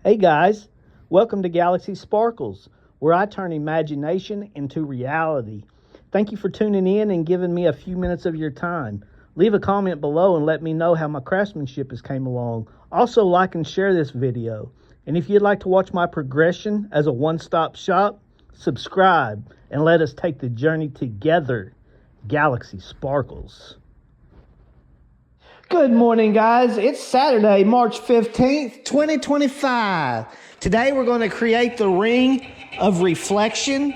Hey guys, welcome to Galaxy Sparkles, where I turn imagination into reality. Thank you for tuning in and giving me a few minutes of your time. Leave a comment below and let me know how my craftsmanship has came along. Also like and share this video. And if you'd like to watch my progression as a one-stop shop, subscribe and let us take the journey together. Galaxy Sparkles. Good morning, guys. It's Saturday, March 15th, 2025. Today, we're going to create the ring of reflection,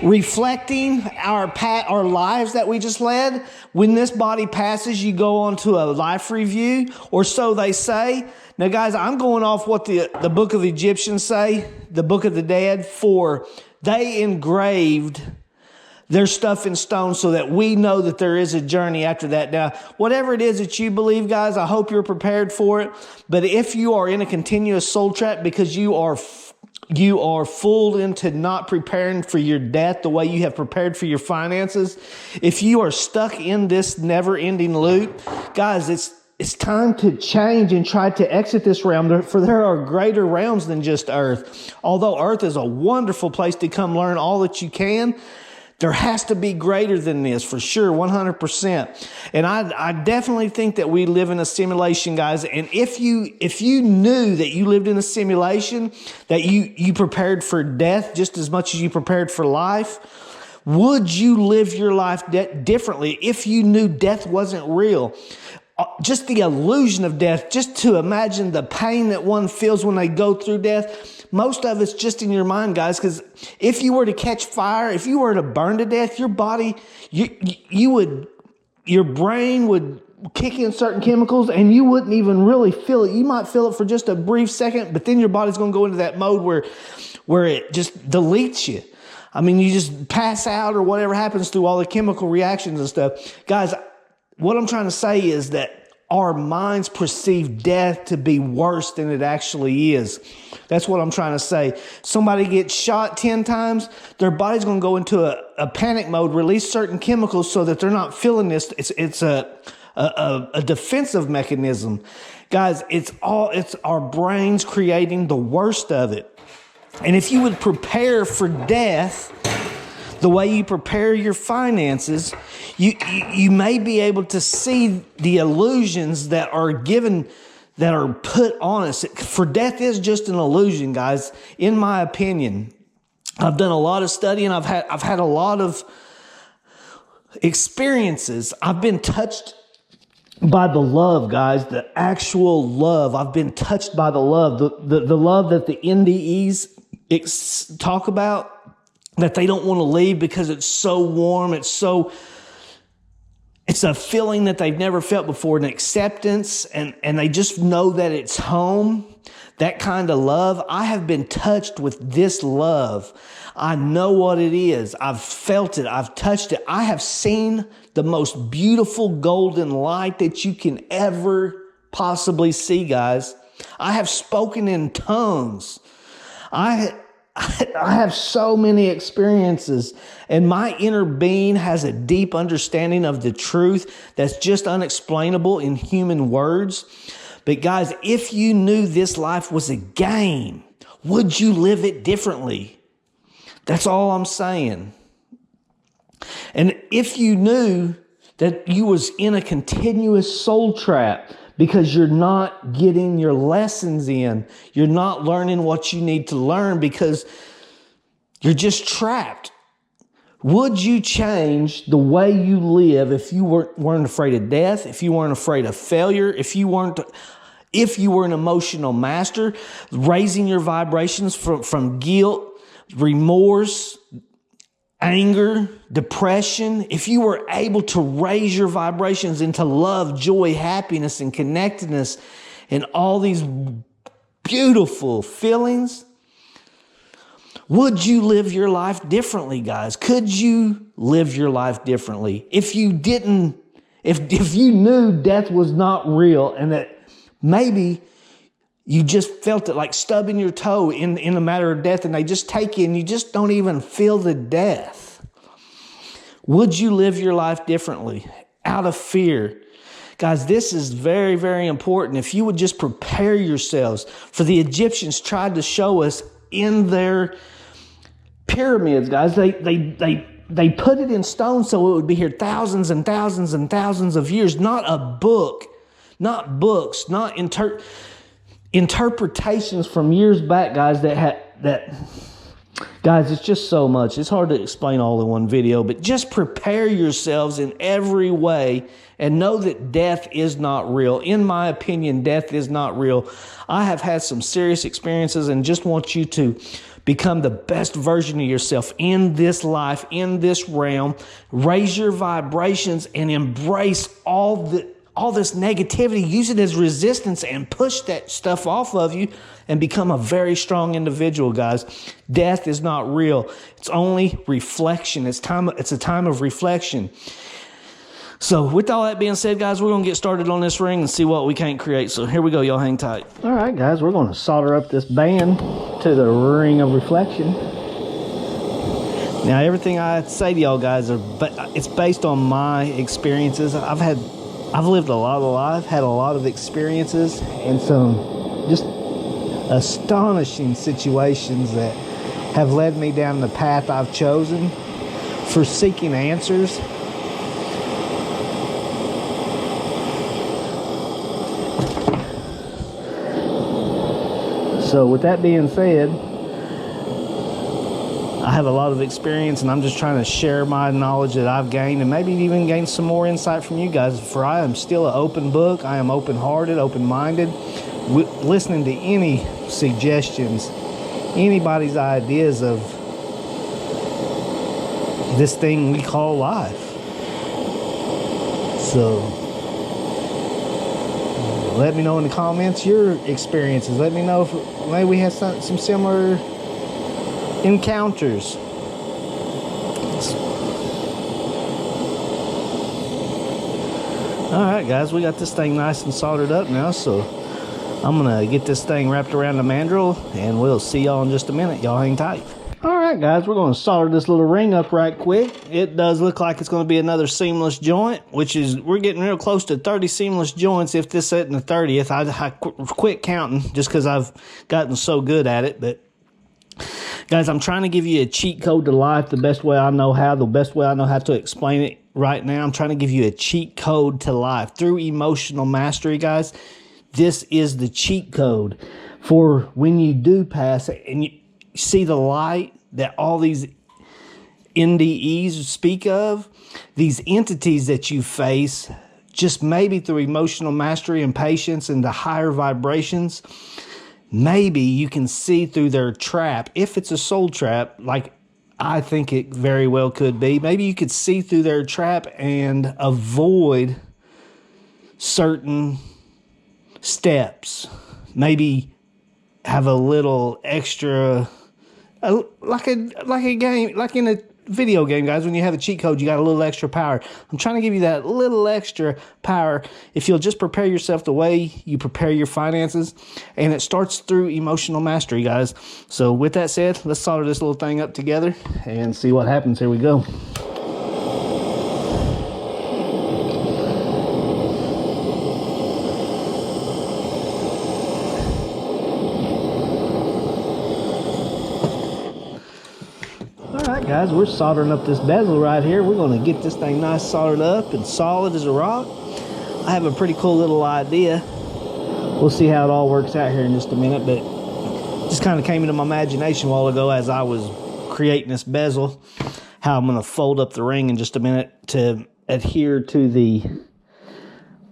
reflecting our lives that we just led. When this body passes, you go on to a life review, or so they say. Now, guys, I'm going off what the book of Egyptians say, the book of the dead, for they engraved their stuff in stone so that we know that there is a journey after that. Now, whatever it is that you believe, guys, I hope you're prepared for it. But if you are in a continuous soul trap because you are fooled into not preparing for your death the way you have prepared for your finances, if you are stuck in this never-ending loop, guys, it's time to change and try to exit this realm, for there are greater realms than just Earth. Although Earth is a wonderful place to come learn all that you can, there has to be greater than this, for sure, 100%. And I definitely think that we live in a simulation, guys. And if you knew that you lived in a simulation, that you prepared for death just as much as you prepared for life, would you live your life differently if you knew death wasn't real? Just the illusion of death, just to imagine the pain that one feels when they go through death. Most of it's just in your mind, guys, because if you were to catch fire, if you were to burn to death, your body, your brain would kick in certain chemicals and you wouldn't even really feel it. You might feel it for just a brief second, but then your body's going to go into that mode where it just deletes you. I mean, you just pass out or whatever happens through all the chemical reactions and stuff. Guys, what I'm trying to say is that our minds perceive death to be worse than it actually is. That's what I'm trying to say. Somebody gets shot 10 times, their body's going to go into a panic mode, release certain chemicals so that they're not feeling this. It's a defensive mechanism. Guys, it's our brains creating the worst of it. And if you would prepare for death the way you prepare your finances, you may be able to see the illusions that are given, that are put on us. For death is just an illusion, guys, in my opinion. I've done a lot of studying. I've had a lot of experiences. I've been touched by the love, guys, the actual love. I've been touched by the love, the love that the NDEs talk about, that they don't want to leave because it's so warm. It's a feeling that they've never felt before, an acceptance, and they just know that it's home. That kind of love. I have been touched with this love. I know what it is. I've felt it. I've touched it. I have seen the most beautiful golden light that you can ever possibly see, guys. I have spoken in tongues. I have so many experiences, and my inner being has a deep understanding of the truth that's just unexplainable in human words. But guys, if you knew this life was a game, would you live it differently? That's all I'm saying. And if you knew that you was in a continuous soul trap, because you're not getting your lessons in. You're not learning what you need to learn because you're just trapped. Would you change the way you live if you weren't afraid of death, if you weren't afraid of failure, if you were an emotional master, raising your vibrations from guilt, remorse, anger, depression, if you were able to raise your vibrations into love, joy, happiness, and connectedness, and all these beautiful feelings, would you live your life differently, guys? Could you live your life differently? If you knew death was not real and that maybe you just felt it like stubbing your toe in a matter of death, and they just take you and you just don't even feel the death. Would you live your life differently out of fear? Guys, this is very, very important. If you would just prepare yourselves, for the Egyptians tried to show us in their pyramids, guys, they put it in stone so it would be here thousands and thousands and thousands of years. Not a book, not books, not interpretations from years back, guys, guys, it's just so much. It's hard to explain all in one video, but just prepare yourselves in every way and know that death is not real. In my opinion, death is not real. I have had some serious experiences and just want you to become the best version of yourself in this life, in this realm. Raise your vibrations and embrace all this negativity. Use it as resistance and push that stuff off of you and become a very strong individual, guys. Death is not real. It's only reflection. It's a time of reflection. So with all that being said, guys, we're going to get started on this ring and see what we can't create. So here we go. Y'all hang tight. All right, guys, we're going to solder up this band to the ring of reflection. Now, everything I say to y'all guys, it's based on my experiences. I've lived a lot of life, had a lot of experiences, and some just astonishing situations that have led me down the path I've chosen for seeking answers. So with that being said, I have a lot of experience, and I'm just trying to share my knowledge that I've gained and maybe even gain some more insight from you guys. For I am still an open book. I am open-hearted, open-minded, listening to any suggestions, anybody's ideas of this thing we call life. So let me know in the comments your experiences. Let me know if maybe we had some similar encounters. All right, guys, we got this thing nice and soldered up now, so I'm gonna get this thing wrapped around the mandrel, and we'll see y'all in just a minute. Y'all hang tight. All right, guys, we're gonna solder this little ring up right quick. It does look like it's gonna be another seamless joint, which is, we're getting real close to 30 seamless joints. If this isn't the 30th, I quit counting just because I've gotten so good at it. But guys, I'm trying to give you a cheat code to life the best way I know how, to explain it right now. I'm trying to give you a cheat code to life through emotional mastery, guys. This is the cheat code for when you do pass and you see the light that all these NDEs speak of, these entities that you face, just maybe through emotional mastery and patience and the higher vibrations. Maybe you can see through their trap. If it's a soul trap, like I think it very well could be, maybe you could see through their trap and avoid certain steps. Maybe have a little extra, like a game, like in a video game, guys. When you have a cheat code, you got a little extra power. I'm trying to give you that little extra power if you'll just prepare yourself the way you prepare your finances, and it starts through emotional mastery, guys. So with that said, let's solder this little thing up together and see what happens. Here we go. Alright, guys, we're soldering up this bezel right here. We're going to get this thing nice soldered up and solid as a rock. I have a pretty cool little idea. We'll see how it all works out here in just a minute, but it just kind of came into my imagination a while ago as I was creating this bezel, how I'm going to fold up the ring in just a minute to adhere to the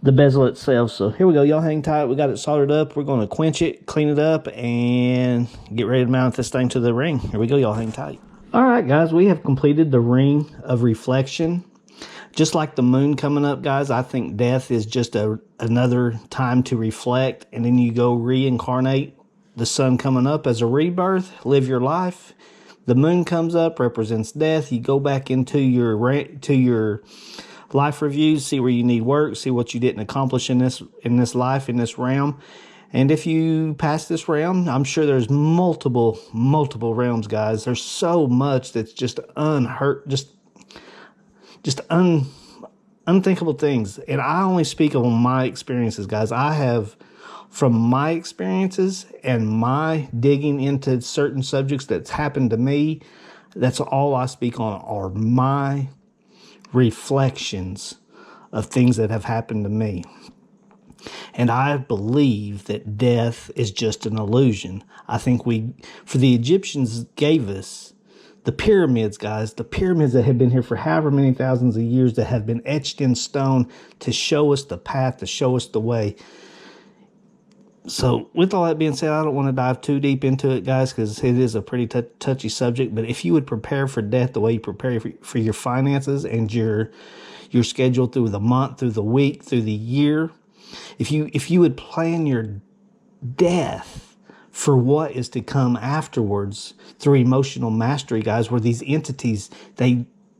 bezel itself. So here we go. Y'all hang tight. We got it soldered up. We're going to quench it, clean it up, and get ready to mount this thing to the ring. Here we go. Y'all hang tight. All right, guys, we have completed the ring of reflection. Just like the moon coming up, guys, I think death is just another time to reflect, and then you go reincarnate. The sun coming up as a rebirth, live your life. The moon comes up, represents death. You go back into your life reviews, see where you need work, see what you didn't accomplish in this life, in this realm. And if you pass this realm, I'm sure there's multiple realms, guys. There's so much that's just unthinkable things. And I only speak on my experiences, guys. I have, from my experiences and my digging into certain subjects that's happened to me, that's all I speak on are my reflections of things that have happened to me. And I believe that death is just an illusion. I think for the Egyptians gave us the pyramids, guys, the pyramids that have been here for however many thousands of years, that have been etched in stone to show us the path, to show us the way. So with all that being said, I don't want to dive too deep into it, guys, because it is a pretty touchy subject. But if you would prepare for death the way you prepare for your finances and your schedule through the month, through the week, through the year, if you would plan your death for what is to come afterwards through emotional mastery, guys, where these entities,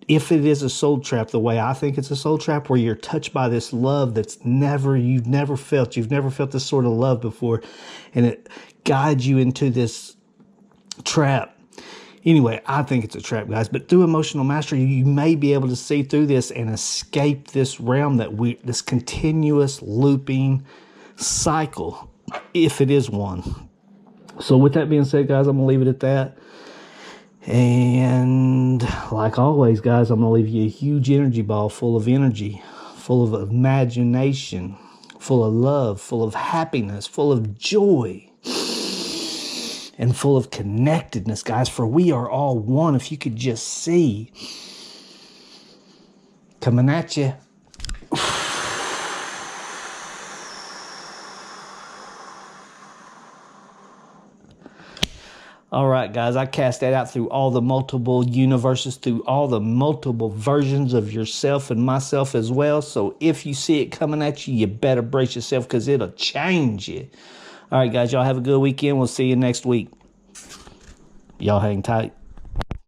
if it is a soul trap, the way I think it's a soul trap, where you're touched by this love you've never felt this sort of love before, and it guides you into this trap. Anyway, I think it's a trap, guys, but through emotional mastery, you may be able to see through this and escape this realm this continuous looping cycle, if it is one. So with that being said, guys, I'm going to leave it at that. And like always, guys, I'm going to leave you a huge energy ball full of energy, full of imagination, full of love, full of happiness, full of joy, and full of connectedness, guys, for we are all one. If you could just see. Coming at you. All right, guys, I cast that out through all the multiple universes, through all the multiple versions of yourself and myself as well. So if you see it coming at you, you better brace yourself, because it'll change you. All right, guys, y'all have a good weekend. We'll see you next week. Y'all hang tight.